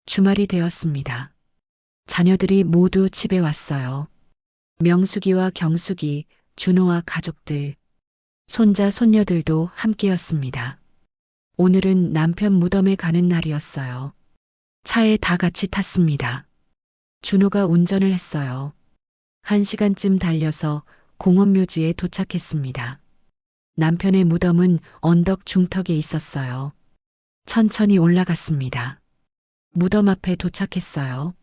주말이 되었습니다. 자녀들이 모두 집에 왔어요. 명숙이와 경숙이, 준호와 가족들, 손자, 손녀들도 함께였습니다. 오늘은 남편 무덤에 가는 날이었어요. 차에 다 같이 탔습니다. 준호가 운전을 했어요. 1시간쯤 달려서 공원묘지에 도착했습니다. 남편의 무덤은 언덕 중턱에 있었어요. 천천히 올라갔습니다. 무덤 앞에 도착했어요.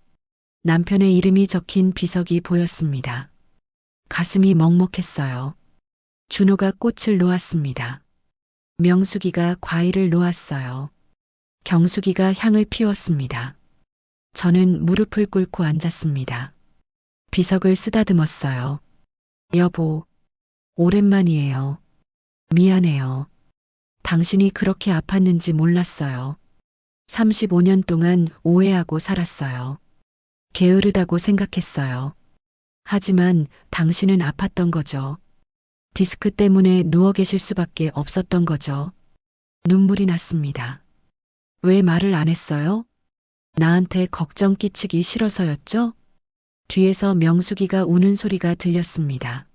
남편의 이름이 적힌 비석이 보였습니다. 가슴이 먹먹했어요. 준호가 꽃을 놓았습니다. 명숙이가 과일을 놓았어요. 경숙이가 향을 피웠습니다. 저는 무릎을 꿇고 앉았습니다. 비석을 쓰다듬었어요. 여보, 오랜만이에요. 미안해요. 당신이 그렇게 아팠는지 몰랐어요. 35년 동안 오해하고 살았어요. 게으르다고 생각했어요. 하지만 당신은 아팠던 거죠. 디스크 때문에 누워 계실 수밖에 없었던 거죠. 눈물이 났습니다. 왜 말을 안 했어요? 나한테 걱정 끼치기 싫어서였죠? 뒤에서 명숙이가 우는 소리가 들렸습니다.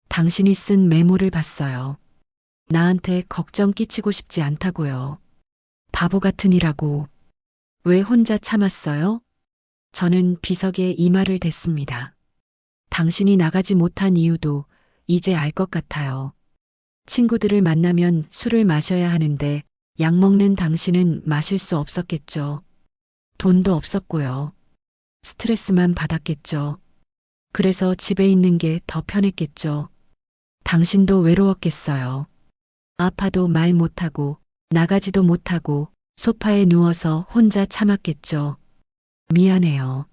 당신이 쓴 메모를 봤어요. 나한테 걱정 끼치고 싶지 않다고요. 바보 같으니라고. 왜 혼자 참았어요? 저는 비석에 이마를 댔습니다. 당신이 나가지 못한 이유도 이제 알 것 같아요. 친구들을 만나면 술을 마셔야 하는데 약 먹는 당신은 마실 수 없었겠죠. 돈도 없었고요. 스트레스만 받았겠죠. 그래서 집에 있는 게 더 편했겠죠. 당신도 외로웠겠어요. 아파도 말 못하고 나가지도 못하고 소파에 누워서 혼자 참았겠죠. 미안해요.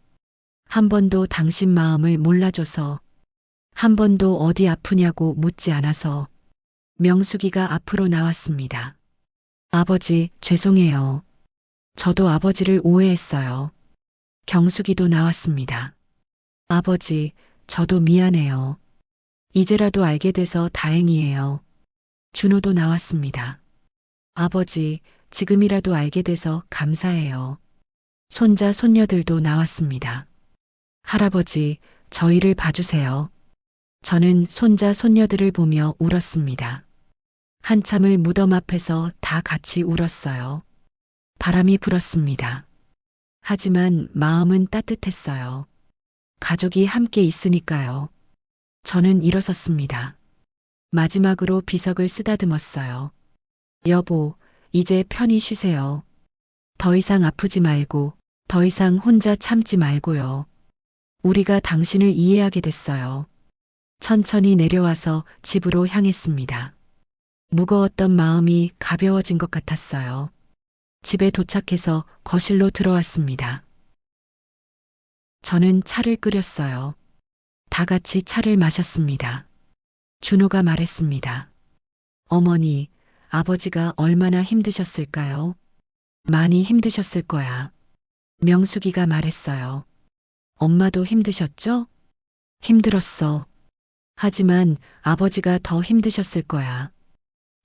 한 번도 당신 마음을 몰라줘서, 한 번도 어디 아프냐고 묻지 않아서. 명숙이가 앞으로 나왔습니다. 아버지, 죄송해요. 저도 아버지를 오해했어요. 경숙이도 나왔습니다. 아버지, 저도 미안해요. 이제라도 알게 돼서 다행이에요. 준호도 나왔습니다. 아버지, 지금이라도 알게 돼서 감사해요. 손자, 손녀들도 나왔습니다. 할아버지, 저희를 봐주세요. 저는 손자, 손녀들을 보며 울었습니다. 한참을 무덤 앞에서 다 같이 울었어요. 바람이 불었습니다. 하지만 마음은 따뜻했어요. 가족이 함께 있으니까요. 저는 일어섰습니다. 마지막으로 비석을 쓰다듬었어요. 여보, 이제 편히 쉬세요. 더 이상 아프지 말고, 더 이상 혼자 참지 말고요. 우리가 당신을 이해하게 됐어요. 천천히 내려와서 집으로 향했습니다. 무거웠던 마음이 가벼워진 것 같았어요. 집에 도착해서 거실로 들어왔습니다. 저는 차를 끓였어요. 다 같이 차를 마셨습니다. 준호가 말했습니다. 어머니, 아버지가 얼마나 힘드셨을까요? 많이 힘드셨을 거야. 명숙이가 말했어요. 엄마도 힘드셨죠? 힘들었어. 하지만 아버지가 더 힘드셨을 거야.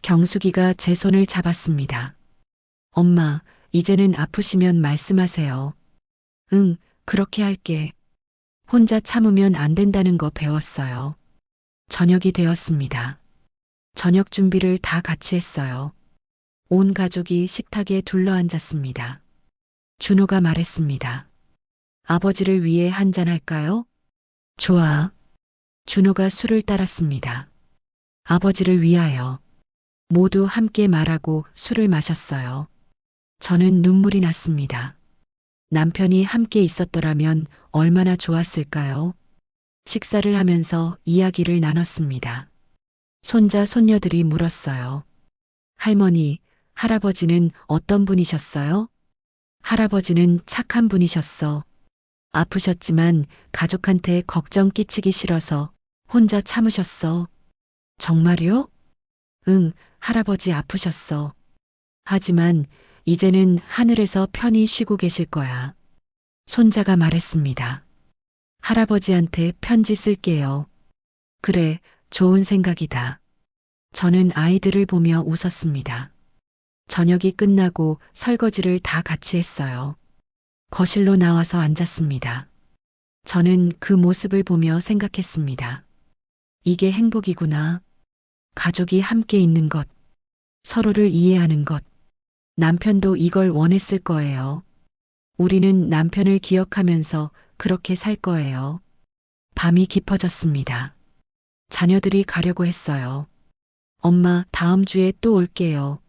경숙이가 제 손을 잡았습니다. 엄마, 이제는 아프시면 말씀하세요. 응, 그렇게 할게. 혼자 참으면 안 된다는 거 배웠어요. 저녁이 되었습니다. 저녁 준비를 다 같이 했어요. 온 가족이 식탁에 둘러앉았습니다. 준호가 말했습니다. 아버지를 위해 한잔 할까요? 좋아. 준호가 술을 따랐습니다. 아버지를 위하여. 모두 함께 말하고 술을 마셨어요. 저는 눈물이 났습니다. 남편이 함께 있었더라면 얼마나 좋았을까요? 식사를 하면서 이야기를 나눴습니다. 손자, 손녀들이 물었어요. 할머니, 할아버지는 어떤 분이셨어요? 할아버지는 착한 분이셨어. 아프셨지만 가족한테 걱정 끼치기 싫어서 혼자 참으셨어. 정말요? 응, 할아버지 아프셨어. 하지만 이제는 하늘에서 편히 쉬고 계실 거야. 손자가 말했습니다. 할아버지한테 편지 쓸게요. 그래, 좋은 생각이다. 저는 아이들을 보며 웃었습니다. 저녁이 끝나고 설거지를 다 같이 했어요. 거실로 나와서 앉았습니다. 저는 그 모습을 보며 생각했습니다. 이게 행복이구나. 가족이 함께 있는 것, 서로를 이해하는 것. 남편도 이걸 원했을 거예요. 우리는 남편을 기억하면서 그렇게 살 거예요. 밤이 깊어졌습니다. 자녀들이 가려고 했어요. 엄마, 다음 주에 또 올게요.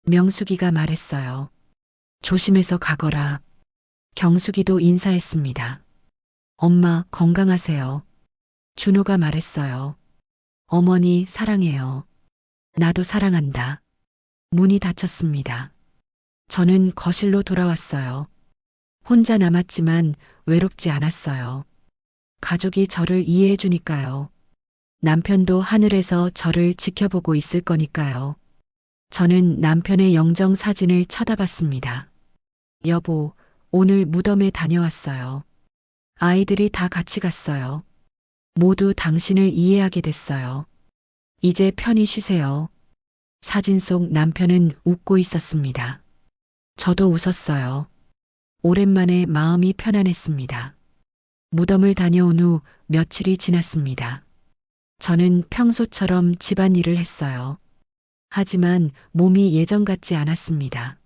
명숙이가 말했어요. 조심해서 가거라. 경숙이도 인사했습니다. 엄마, 건강하세요. 준호가 말했어요. 어머니, 사랑해요. 나도 사랑한다. 문이 닫혔습니다. 저는 거실로 돌아왔어요. 혼자 남았지만 외롭지 않았어요. 가족이 저를 이해해 주니까요. 남편도 하늘에서 저를 지켜보고 있을 거니까요. 저는 남편의 영정 사진을 쳐다봤습니다. 여보, 오늘 무덤에 다녀왔어요. 아이들이 다 같이 갔어요. 모두 당신을 이해하게 됐어요. 이제 편히 쉬세요. 사진 속 남편은 웃고 있었습니다. 저도 웃었어요. 오랜만에 마음이 편안했습니다. 무덤을 다녀온 후 며칠이 지났습니다. 저는 평소처럼 집안일을 했어요. 하지만 몸이 예전 같지 않았습니다.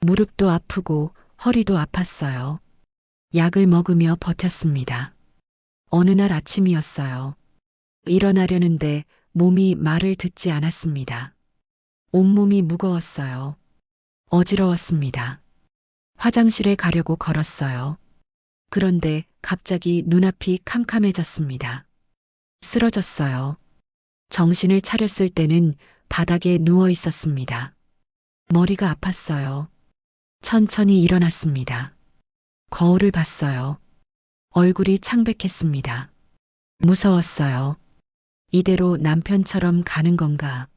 무릎도 아프고 허리도 아팠어요. 약을 먹으며 버텼습니다. 어느 날 아침이었어요. 일어나려는데 몸이 말을 듣지 않았습니다. 온몸이 무거웠어요. 어지러웠습니다. 화장실에 가려고 걸었어요. 그런데 갑자기 눈앞이 캄캄해졌습니다. 쓰러졌어요. 정신을 차렸을 때는 바닥에 누워 있었습니다. 머리가 아팠어요. 천천히 일어났습니다. 거울을 봤어요. 얼굴이 창백했습니다. 무서웠어요. 이대로 남편처럼 가는 건가?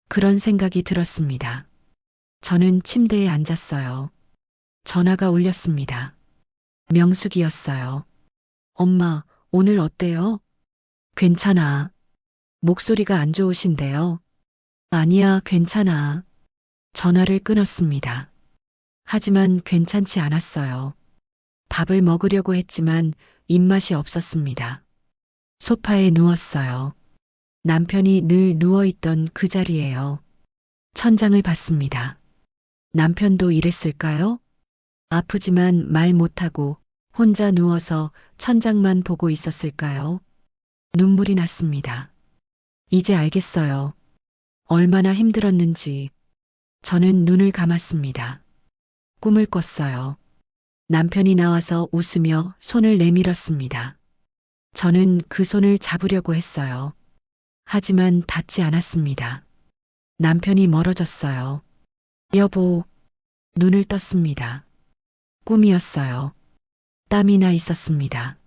그런 생각이 들었습니다. 저는 침대에 앉았어요. 전화가 울렸습니다. 명숙이었어요. 엄마, 오늘 어때요? 괜찮아. 목소리가 안 좋으신데요. 아니야, 괜찮아. 전화를 끊었습니다. 하지만 괜찮지 않았어요. 밥을 먹으려고 했지만 입맛이 없었습니다. 소파에 누웠어요. 남편이 늘 누워있던 그 자리예요. 천장을 봤습니다. 남편도 이랬을까요? 아프지만 말 못하고 혼자 누워서 천장만 보고 있었을까요? 눈물이 났습니다. 이제 알겠어요. 얼마나 힘들었는지. 저는 눈을 감았습니다. 꿈을 꿨어요. 남편이 나와서 웃으며 손을 내밀었습니다. 저는 그 손을 잡으려고 했어요. 하지만 닿지 않았습니다. 남편이 멀어졌어요. 여보, 눈을 떴습니다. 꿈이었어요. 땀이 나 있었습니다.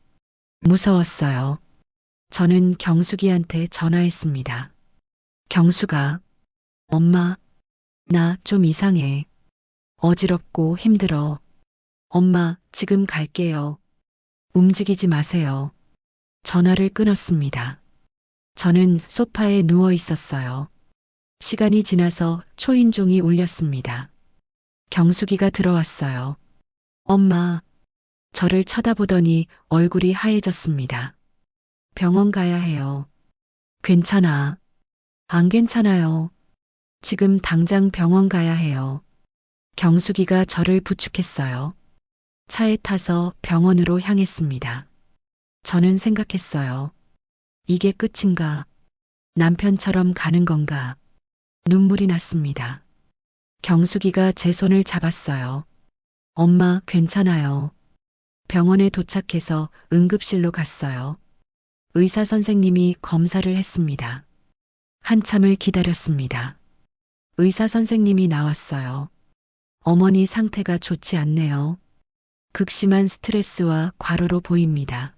무서웠어요. 저는 경숙이한테 전화했습니다. 경숙아, 엄마, 나 좀 이상해. 어지럽고 힘들어. 엄마, 지금 갈게요. 움직이지 마세요. 전화를 끊었습니다. 저는 소파에 누워 있었어요. 시간이 지나서 초인종이 울렸습니다. 경숙이가 들어왔어요. 엄마, 저를 쳐다보더니 얼굴이 하얘졌습니다. 병원 가야 해요. 괜찮아. 안 괜찮아요. 지금 당장 병원 가야 해요. 경숙이가 저를 부축했어요. 차에 타서 병원으로 향했습니다. 저는 생각했어요. 이게 끝인가? 남편처럼 가는 건가? 눈물이 났습니다. 경숙이가 제 손을 잡았어요. 엄마, 괜찮아요. 병원에 도착해서 응급실로 갔어요. 의사 선생님이 검사를 했습니다. 한참을 기다렸습니다. 의사 선생님이 나왔어요. 어머니 상태가 좋지 않네요. 극심한 스트레스와 과로로 보입니다.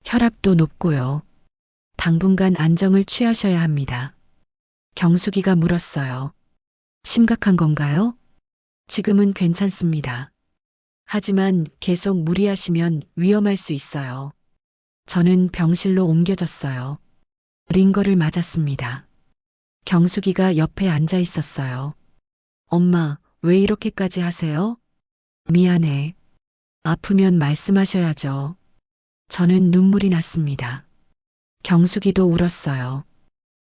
혈압도 높고요. 당분간 안정을 취하셔야 합니다. 경숙이가 물었어요. 심각한 건가요? 지금은 괜찮습니다. 하지만 계속 무리하시면 위험할 수 있어요. 저는 병실로 옮겨졌어요. 링거를 맞았습니다. 경숙이가 옆에 앉아 있었어요. 엄마, 왜 이렇게까지 하세요? 미안해. 아프면 말씀하셔야죠. 저는 눈물이 났습니다. 경숙이도 울었어요.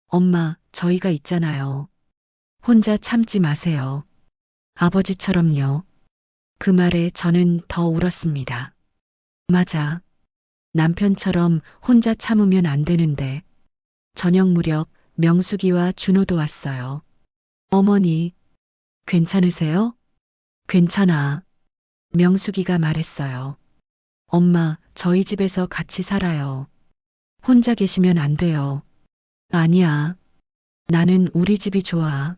엄마, 저희가 있잖아요. 혼자 참지 마세요. 아버지처럼요. 그 말에 저는 더 울었습니다. 맞아. 남편처럼 혼자 참으면 안 되는데. 저녁 무렵 명숙이와 준호도 왔어요. 어머니, 괜찮으세요? 괜찮아. 명숙이가 말했어요. 엄마, 저희 집에서 같이 살아요. 혼자 계시면 안 돼요. 아니야. 나는 우리 집이 좋아.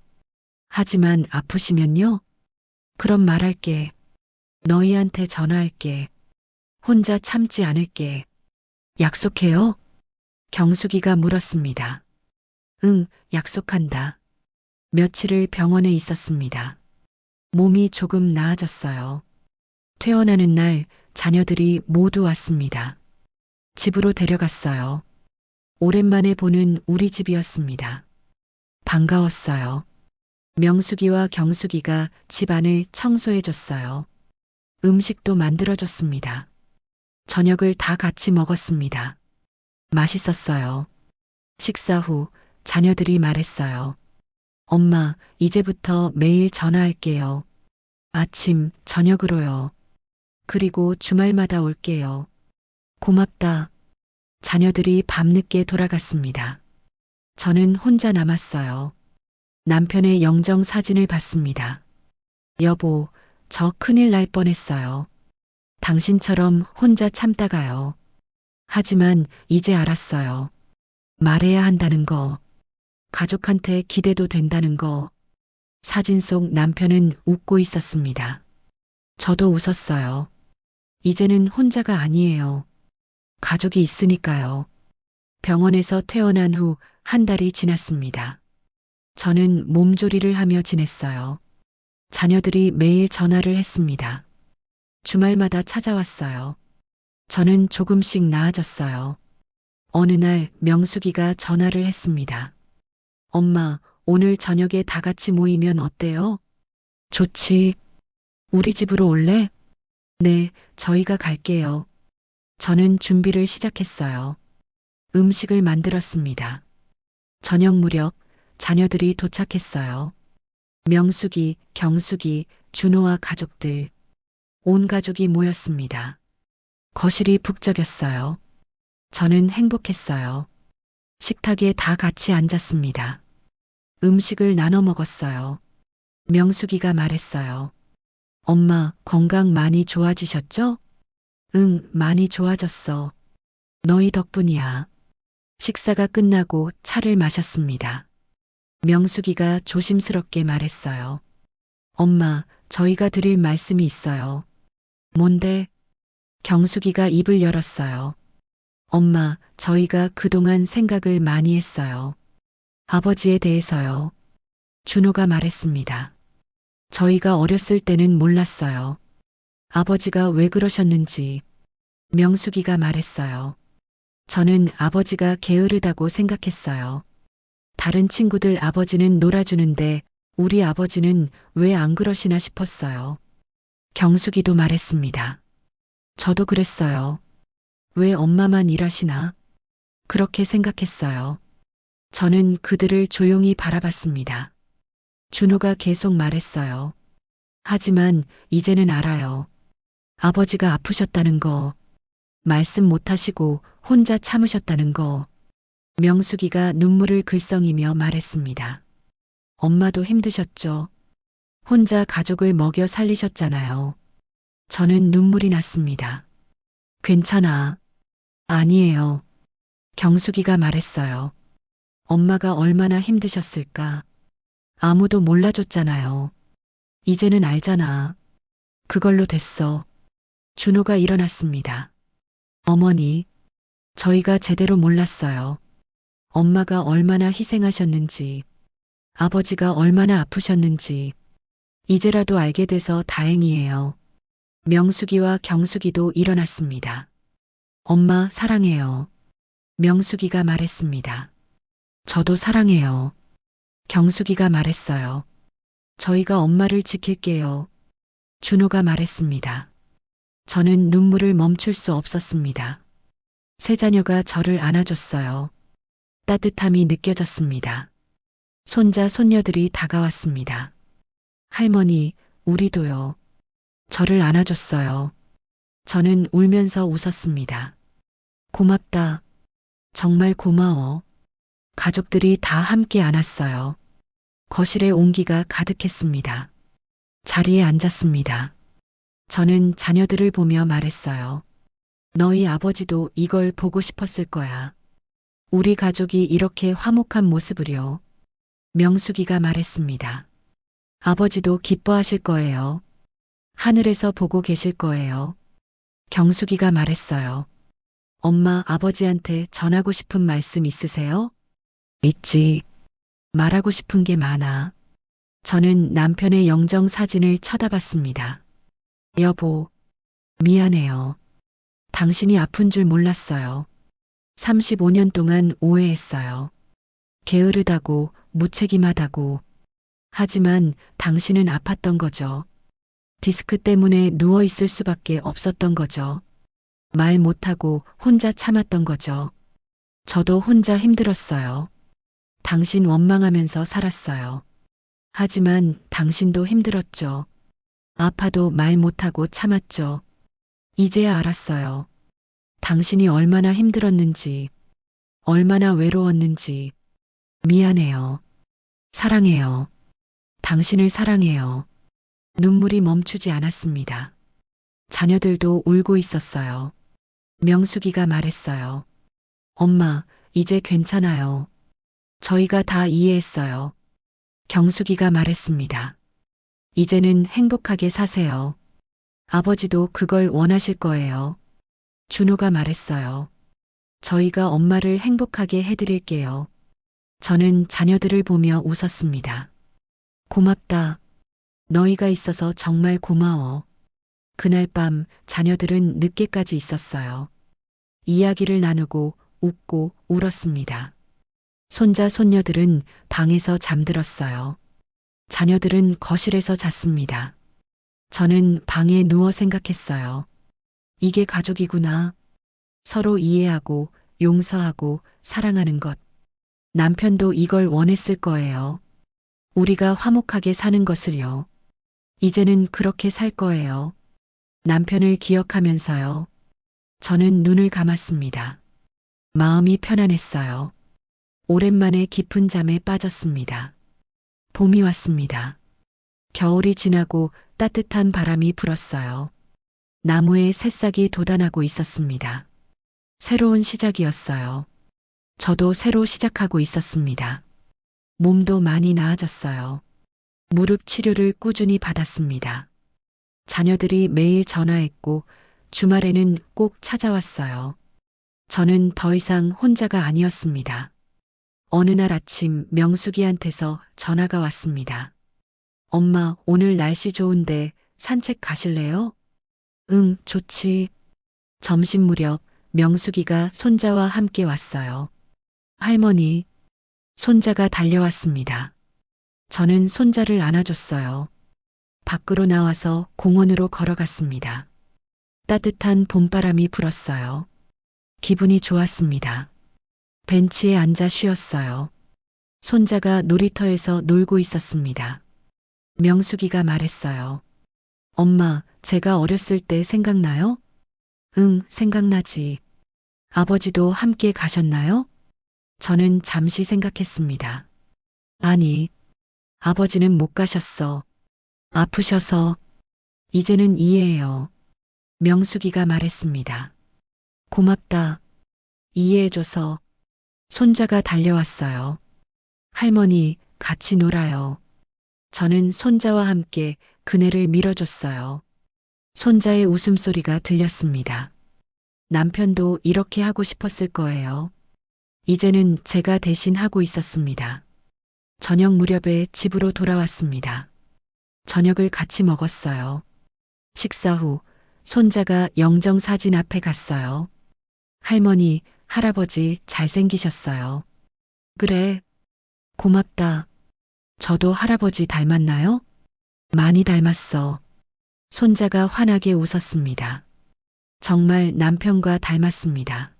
하지만 아프시면요? 그럼 말할게. 너희한테 전화할게. 혼자 참지 않을게. 약속해요? 경숙이가 물었습니다. 응, 약속한다. 며칠을 병원에 있었습니다. 몸이 조금 나아졌어요. 퇴원하는 날 자녀들이 모두 왔습니다. 집으로 데려갔어요. 오랜만에 보는 우리 집이었습니다. 반가웠어요. 명숙이와 경숙이가 집안을 청소해줬어요. 음식도 만들어줬습니다. 저녁을 다 같이 먹었습니다. 맛있었어요. 식사 후 자녀들이 말했어요. 엄마, 이제부터 매일 전화할게요. 아침, 저녁으로요. 그리고 주말마다 올게요. 고맙다. 자녀들이 밤늦게 돌아갔습니다. 저는 혼자 남았어요. 남편의 영정 사진을 봤습니다. 여보, 저 큰일 날 뻔했어요. 당신처럼 혼자 참다가요. 하지만 이제 알았어요. 말해야 한다는 거. 가족한테 기대도 된다는 거. 사진 속 남편은 웃고 있었습니다. 저도 웃었어요. 이제는 혼자가 아니에요. 가족이 있으니까요. 병원에서 퇴원한 후 한 달이 지났습니다. 저는 몸조리를 하며 지냈어요. 자녀들이 매일 전화를 했습니다. 주말마다 찾아왔어요. 저는 조금씩 나아졌어요. 어느 날 명숙이가 전화를 했습니다. 엄마, 오늘 저녁에 다 같이 모이면 어때요? 좋지. 우리 집으로 올래? 네, 저희가 갈게요. 저는 준비를 시작했어요. 음식을 만들었습니다. 저녁 무렵 자녀들이 도착했어요. 명숙이, 경숙이, 준호와 가족들. 온 가족이 모였습니다. 거실이 북적였어요. 저는 행복했어요. 식탁에 다 같이 앉았습니다. 음식을 나눠 먹었어요. 명숙이가 말했어요. 엄마, 건강 많이 좋아지셨죠? 응, 많이 좋아졌어. 너희 덕분이야. 식사가 끝나고 차를 마셨습니다. 명숙이가 조심스럽게 말했어요. 엄마, 저희가 드릴 말씀이 있어요. 뭔데? 경숙이가 입을 열었어요. 엄마, 저희가 그동안 생각을 많이 했어요. 아버지에 대해서요. 준호가 말했습니다. 저희가 어렸을 때는 몰랐어요. 아버지가 왜 그러셨는지. 명숙이가 말했어요. 저는 아버지가 게으르다고 생각했어요. 다른 친구들 아버지는 놀아주는데 우리 아버지는 왜 안 그러시나 싶었어요. 경숙이도 말했습니다. 저도 그랬어요. 왜 엄마만 일하시나? 그렇게 생각했어요. 저는 그들을 조용히 바라봤습니다. 준호가 계속 말했어요. 하지만 이제는 알아요. 아버지가 아프셨다는 거, 말씀 못하시고 혼자 참으셨다는 거. 명숙이가 눈물을 글썽이며 말했습니다. 엄마도 힘드셨죠? 혼자 가족을 먹여 살리셨잖아요. 저는 눈물이 났습니다. 괜찮아. 아니에요. 경숙이가 말했어요. 엄마가 얼마나 힘드셨을까? 아무도 몰라줬잖아요. 이제는 알잖아. 그걸로 됐어. 준호가 일어났습니다. 어머니, 저희가 제대로 몰랐어요. 엄마가 얼마나 희생하셨는지, 아버지가 얼마나 아프셨는지, 이제라도 알게 돼서 다행이에요. 명숙이와 경숙이도 일어났습니다. 엄마 사랑해요. 명숙이가 말했습니다. 저도 사랑해요. 경숙이가 말했어요. 저희가 엄마를 지킬게요. 준호가 말했습니다. 저는 눈물을 멈출 수 없었습니다. 세 자녀가 저를 안아줬어요. 따뜻함이 느껴졌습니다. 손자, 손녀들이 다가왔습니다. 할머니, 우리도요. 저를 안아줬어요. 저는 울면서 웃었습니다. 고맙다. 정말 고마워. 가족들이 다 함께 안았어요. 거실에 온기가 가득했습니다. 자리에 앉았습니다. 저는 자녀들을 보며 말했어요. 너희 아버지도 이걸 보고 싶었을 거야. 우리 가족이 이렇게 화목한 모습을요. 명숙이가 말했습니다. 아버지도 기뻐하실 거예요. 하늘에서 보고 계실 거예요. 경숙이가 말했어요. 엄마, 아버지한테 전하고 싶은 말씀 있으세요? 있지. 말하고 싶은 게 많아. 저는 남편의 영정 사진을 쳐다봤습니다. 여보, 미안해요. 당신이 아픈 줄 몰랐어요. 35년 동안 오해했어요. 게으르다고, 무책임하다고. 하지만 당신은 아팠던 거죠. 디스크 때문에 누워있을 수밖에 없었던 거죠. 말 못하고 혼자 참았던 거죠. 저도 혼자 힘들었어요. 당신 원망하면서 살았어요. 하지만 당신도 힘들었죠. 아파도 말 못하고 참았죠. 이제야 알았어요. 당신이 얼마나 힘들었는지, 얼마나 외로웠는지. 미안해요. 사랑해요. 당신을 사랑해요. 눈물이 멈추지 않았습니다. 자녀들도 울고 있었어요. 명숙이가 말했어요. 엄마, 이제 괜찮아요. 저희가 다 이해했어요. 경숙이가 말했습니다. 이제는 행복하게 사세요. 아버지도 그걸 원하실 거예요. 준호가 말했어요. 저희가 엄마를 행복하게 해드릴게요. 저는 자녀들을 보며 웃었습니다. 고맙다. 너희가 있어서 정말 고마워. 그날 밤 자녀들은 늦게까지 있었어요. 이야기를 나누고 웃고 울었습니다. 손자, 손녀들은 방에서 잠들었어요. 자녀들은 거실에서 잤습니다. 저는 방에 누워 생각했어요. 이게 가족이구나. 서로 이해하고 용서하고 사랑하는 것. 남편도 이걸 원했을 거예요. 우리가 화목하게 사는 것을요. 이제는 그렇게 살 거예요. 남편을 기억하면서요. 저는 눈을 감았습니다. 마음이 편안했어요. 오랜만에 깊은 잠에 빠졌습니다. 봄이 왔습니다. 겨울이 지나고 따뜻한 바람이 불었어요. 나무에 새싹이 돋아나고 있었습니다. 새로운 시작이었어요. 저도 새로 시작하고 있었습니다. 몸도 많이 나아졌어요. 무릎 치료를 꾸준히 받았습니다. 자녀들이 매일 전화했고 주말에는 꼭 찾아왔어요. 저는 더 이상 혼자가 아니었습니다. 어느 날 아침 명숙이한테서 전화가 왔습니다. 엄마, 오늘 날씨 좋은데 산책 가실래요? 응, 좋지. 점심 무렵 명숙이가 손자와 함께 왔어요. 할머니, 손자가 달려왔습니다. 저는 손자를 안아줬어요. 밖으로 나와서 공원으로 걸어갔습니다. 따뜻한 봄바람이 불었어요. 기분이 좋았습니다. 벤치에 앉아 쉬었어요. 손자가 놀이터에서 놀고 있었습니다. 명숙이가 말했어요. 엄마, 제가 어렸을 때 생각나요? 응, 생각나지. 아버지도 함께 가셨나요? 저는 잠시 생각했습니다. 아니, 아버지는 못 가셨어. 아프셔서. 이제는 이해해요. 명숙이가 말했습니다. 고맙다. 이해해줘서. 손자가 달려왔어요. 할머니, 같이 놀아요. 저는 손자와 함께 그네를 밀어줬어요. 손자의 웃음소리가 들렸습니다. 남편도 이렇게 하고 싶었을 거예요. 이제는 제가 대신 하고 있었습니다. 저녁 무렵에 집으로 돌아왔습니다. 저녁을 같이 먹었어요. 식사 후 손자가 영정사진 앞에 갔어요. 할머니, 할아버지 잘생기셨어요. 그래. 고맙다. 저도 할아버지 닮았나요? 많이 닮았어. 손자가 환하게 웃었습니다. 정말 남편과 닮았습니다.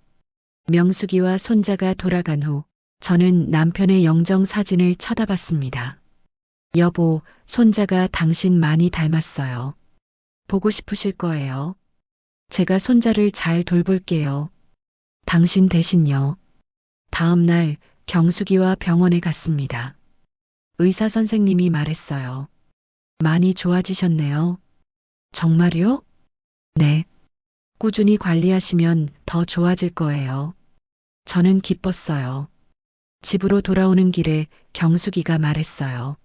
명숙이와 손자가 돌아간 후 저는 남편의 영정 사진을 쳐다봤습니다. 여보, 손자가 당신 많이 닮았어요. 보고 싶으실 거예요. 제가 손자를 잘 돌볼게요. 당신 대신요. 다음 날 경숙이와 병원에 갔습니다. 의사 선생님이 말했어요. 많이 좋아지셨네요. 정말요? 네. 꾸준히 관리하시면 더 좋아질 거예요. 저는 기뻤어요. 집으로 돌아오는 길에 경숙이가 말했어요.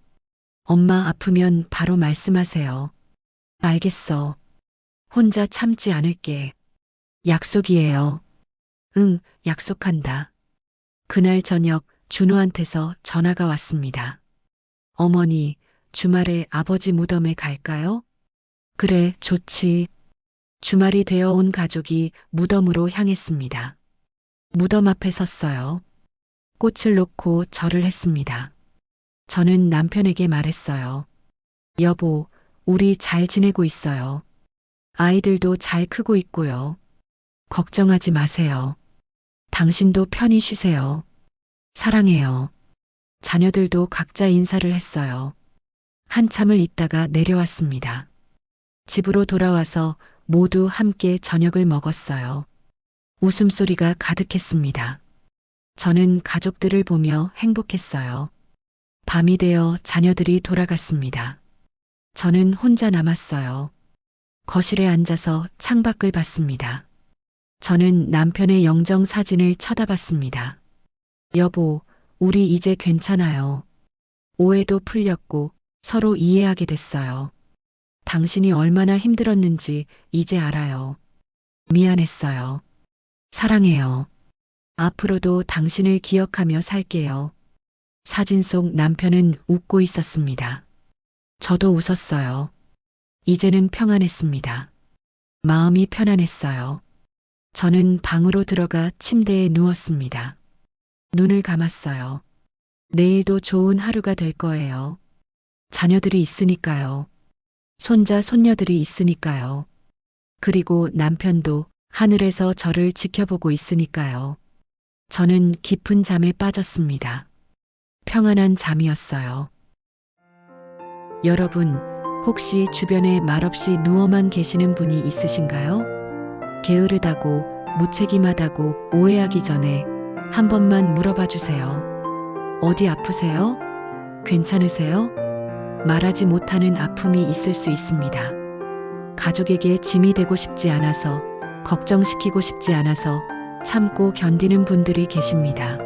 엄마 아프면 바로 말씀하세요. 알겠어. 혼자 참지 않을게. 약속이에요. 응, 약속한다. 그날 저녁 준호한테서 전화가 왔습니다. 어머니, 주말에 아버지 무덤에 갈까요? 그래, 좋지. 주말이 되어 온 가족이 무덤으로 향했습니다. 무덤 앞에 섰어요. 꽃을 놓고 절을 했습니다. 저는 남편에게 말했어요. 여보, 우리 잘 지내고 있어요. 아이들도 잘 크고 있고요. 걱정하지 마세요. 당신도 편히 쉬세요. 사랑해요. 자녀들도 각자 인사를 했어요. 한참을 있다가 내려왔습니다. 집으로 돌아와서 모두 함께 저녁을 먹었어요. 웃음소리가 가득했습니다. 저는 가족들을 보며 행복했어요. 밤이 되어 자녀들이 돌아갔습니다. 저는 혼자 남았어요. 거실에 앉아서 창밖을 봤습니다. 저는 남편의 영정 사진을 쳐다봤습니다. 여보, 우리 이제 괜찮아요. 오해도 풀렸고 서로 이해하게 됐어요. 당신이 얼마나 힘들었는지 이제 알아요. 미안했어요. 사랑해요. 앞으로도 당신을 기억하며 살게요. 사진 속 남편은 웃고 있었습니다. 저도 웃었어요. 이제는 평안했습니다. 마음이 편안했어요. 저는 방으로 들어가 침대에 누웠습니다. 눈을 감았어요. 내일도 좋은 하루가 될 거예요. 자녀들이 있으니까요. 손자, 손녀들이 있으니까요. 그리고 남편도 하늘에서 저를 지켜보고 있으니까요. 저는 깊은 잠에 빠졌습니다. 평안한 잠이었어요. 여러분, 혹시 주변에 말없이 누워만 계시는 분이 있으신가요? 게으르다고, 무책임하다고 오해하기 전에 한 번만 물어봐 주세요. 어디 아프세요? 괜찮으세요? 말하지 못하는 아픔이 있을 수 있습니다. 가족에게 짐이 되고 싶지 않아서, 걱정시키고 싶지 않아서 참고 견디는 분들이 계십니다.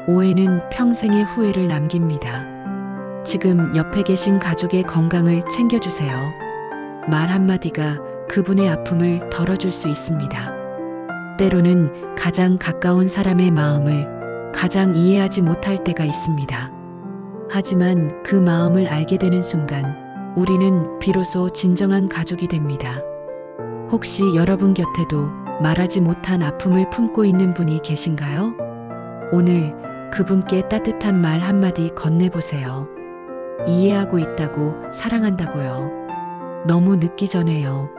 오해는 평생의 후회를 남깁니다. 지금 옆에 계신 가족의 건강을 챙겨주세요. 말 한마디가 그분의 아픔을 덜어줄 수 있습니다. 때로는 가장 가까운 사람의 마음을 가장 이해하지 못할 때가 있습니다. 하지만 그 마음을 알게 되는 순간 우리는 비로소 진정한 가족이 됩니다. 혹시 여러분 곁에도 말하지 못한 아픔을 품고 있는 분이 계신가요? 오늘 그분께 따뜻한 말 한마디 건네보세요. 이해하고 있다고, 사랑한다고요. 너무 늦기 전에요.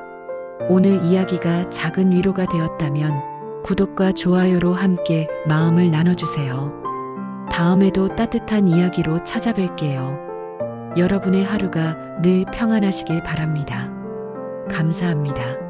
오늘 이야기가 작은 위로가 되었다면 구독과 좋아요로 함께 마음을 나눠주세요. 다음에도 따뜻한 이야기로 찾아뵐게요. 여러분의 하루가 늘 평안하시길 바랍니다. 감사합니다.